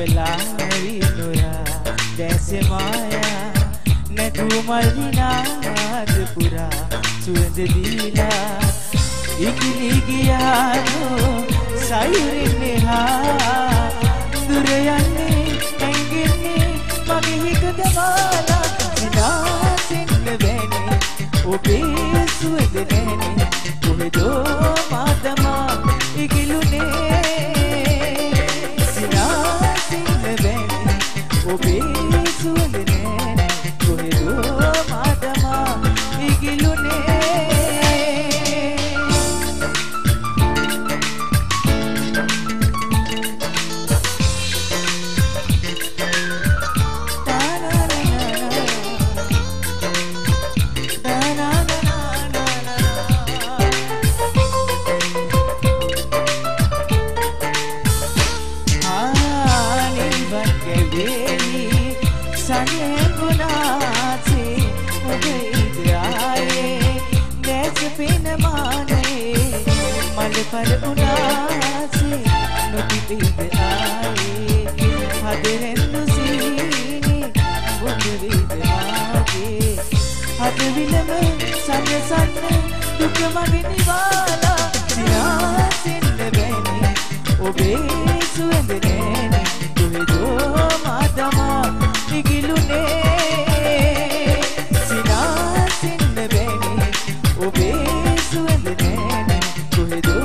වෙලා විනුරා දැස මායා නැතු මල් දිනාද පුරා සුවඳ දීලා ඉකිලි ගියානෝ සයුරින් එහා දුර යන්නේ ඇඟින්නේ මගේ හිත දමාලා සිනාසින්න බැනේ ඔබේ සුවඳ නැනේ කොහෙදෝ මාදමා ඉකිලුනේ සිනාසින්න බැනේ ඔබේ සුවඳ නැනේ කොහෙදෝ මාදමා ඉකිලුනේ पर उनासे नोटी पीद आए हदरेंदु सीने बुंदरीद मागे हद विलम सन सन दुख मगे निवाला सिनासिन बेने ओबे सुवंद नेने तुहे जो मादमा निगिलुने सिनासिन बेने ओबे सुवंद नेने तुहे जो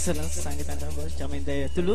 excellence sangeeta dulu